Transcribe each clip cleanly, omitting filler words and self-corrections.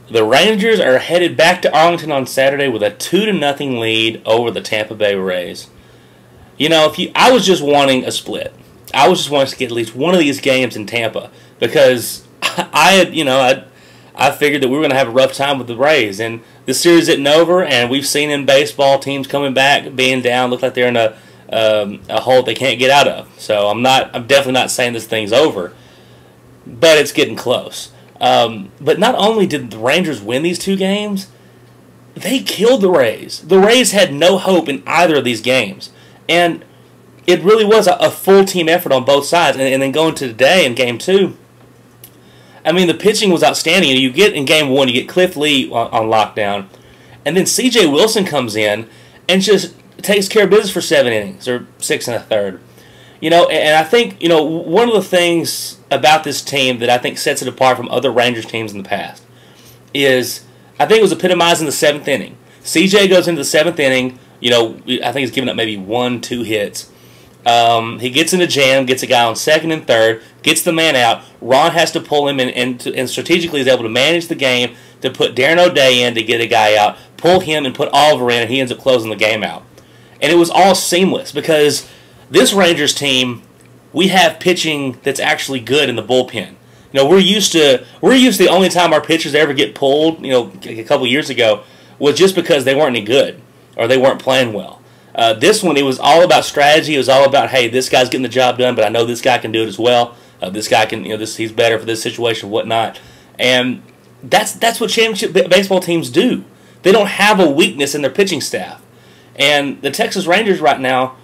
The Rangers are headed back to Arlington on Saturday with a 2-0 lead over the Tampa Bay Rays. You know, I was just wanting a split. I was just wanting to get at least one of these games in Tampa because I figured that we were going to have a rough time with the Rays, and the series isn't over. And we've seen in baseball teams coming back, being down, look like they're in a hole they can't get out of. So I'm definitely not saying this thing's over, but it's getting close. But not only did the Rangers win these two games, they killed the Rays. The Rays had no hope in either of these games. And it really was a full team effort on both sides. And then going to today in Game 2, I mean, the pitching was outstanding. You get in Game 1, you get Cliff Lee on lockdown. And then C.J. Wilson comes in and just takes care of business for 7 innings, or 6 1/3. You know, and I think, you know, one of the things about this team that I think sets it apart from other Rangers teams in the past is, I think it was epitomized in the 7th inning. CJ goes into the 7th inning, you know, I think he's given up maybe 1-2 hits. He gets in a jam, gets a guy on 2nd and 3rd, gets the man out. Ron has to pull him and strategically is able to manage the game to put Darren O'Day in to get a guy out, pull him and put Oliver in, and he ends up closing the game out. And it was all seamless because this Rangers team, we have pitching that's actually good in the bullpen. You know, we're used to the only time our pitchers ever get pulled, you know, a couple years ago, was just because they weren't any good or they weren't playing well. This one, it was all about strategy. It was all about, hey, this guy's getting the job done, but I know this guy can do it as well. This guy can, you know, he's better for this situation, whatnot. And that's what championship baseball teams do. They don't have a weakness in their pitching staff. And the Texas Rangers right now,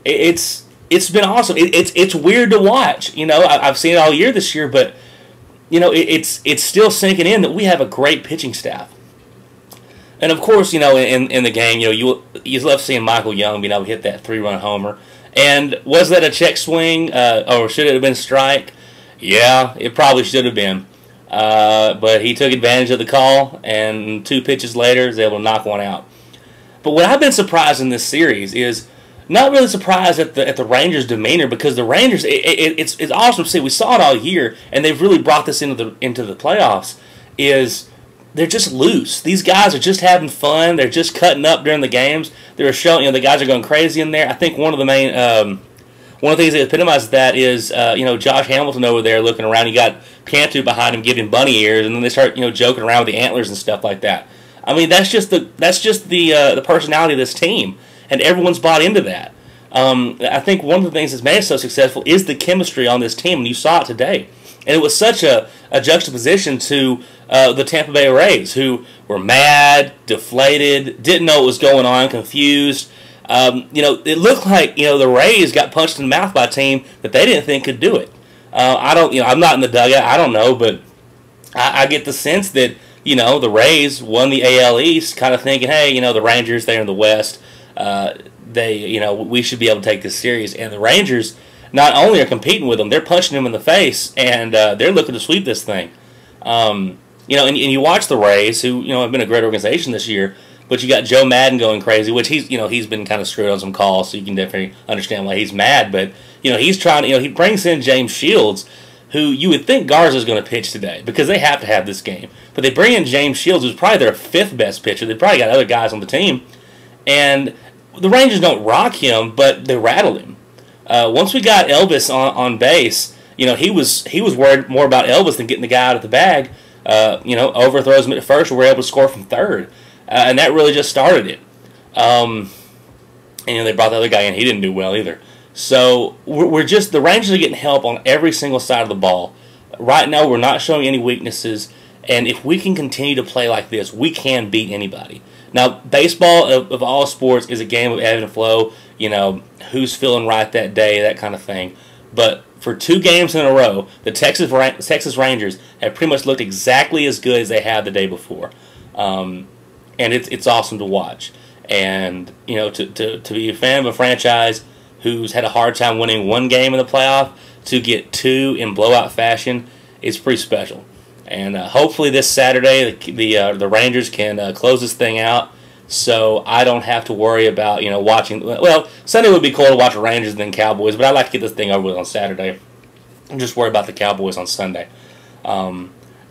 it's been awesome. It's weird to watch. You know, I've seen it all year this year, but you know, it's still sinking in that we have a great pitching staff. And of course, you know, in the game, you know, you love seeing Michael Young being able to hit that 3-run homer. And was that a check swing, or should it have been strike? Yeah, it probably should have been. But he took advantage of the call, and 2 pitches later, was able to knock one out. But what I've been surprised in this series is not really surprised at the Rangers' demeanor, because the Rangers, it's awesome to see. We saw it all year, and they've really brought this into the playoffs. Is they're just loose. These guys are just having fun. They're just cutting up during the games. They're showing, you know, the guys are going crazy in there. I think one of the things that epitomizes that is, you know, Josh Hamilton over there looking around. You got Cantu behind him giving bunny ears, and then they start, you know, joking around with the antlers and stuff like that. I mean, that's just the personality of this team, and everyone's bought into that. I think one of the things that's made it so successful is the chemistry on this team, and you saw it today. And it was such a juxtaposition to the Tampa Bay Rays, who were mad, deflated, didn't know what was going on, confused. You know, it looked like, you know, the Rays got punched in the mouth by a team that they didn't think could do it. I'm not in the dugout, I don't know, but I get the sense that, you know, the Rays won the AL East, kind of thinking, hey, you know, the Rangers, they're in the West. You know, we should be able to take this series. And the Rangers not only are competing with them, they're punching them in the face, and they're looking to sweep this thing. You know, and you watch the Rays, who, you know, have been a great organization this year, but you got Joe Madden going crazy, which he's been kind of screwed on some calls, so you can definitely understand why he's mad. But, you know, he's trying, you know, he brings in James Shields, who you would think Garza's going to pitch today, because they have to have this game. But they bring in James Shields, who's probably their 5th best pitcher. They probably got other guys on the team. And the Rangers don't rock him, but they rattled him. Once we got Elvis on base, you know, he was worried more about Elvis than getting the guy out of the bag. You know, overthrows him at first, we were able to score from 3rd. And that really just started it. And you know, they brought the other guy in. He didn't do well either. So the Rangers are getting help on every single side of the ball. Right now, we're not showing any weaknesses. And if we can continue to play like this, we can beat anybody. Now, baseball, of all sports, is a game of ebb and flow. You know, who's feeling right that day, that kind of thing. But for 2 games in a row, the Texas Rangers have pretty much looked exactly as good as they had the day before. And it's awesome to watch. And, you know, to be a fan of a franchise who's had a hard time winning 1 game in the playoff, to get 2 in blowout fashion is pretty special. And hopefully this Saturday the Rangers can close this thing out, so I don't have to worry about, you know, watching. Well, Sunday would be cool to watch Rangers and then Cowboys, but I'd like to get this thing over with on Saturday and just worry about the Cowboys on Sunday.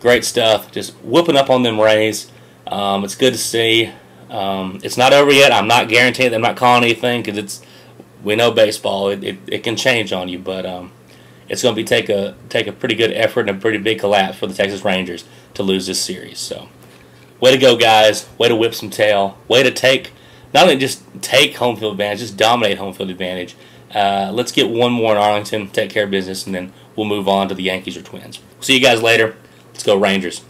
Great stuff. Just whooping up on them Rays. It's good to see. It's not over yet. I'm not guaranteeing. I'm not calling anything because we know baseball. It can change on you, but it's going to take a pretty good effort and a pretty big collapse for the Texas Rangers to lose this series. So, way to go, guys. Way to whip some tail. Way to not only just take home field advantage, just dominate home field advantage. Let's get one more in Arlington, take care of business, and then we'll move on to the Yankees or Twins. See you guys later. Let's go Rangers.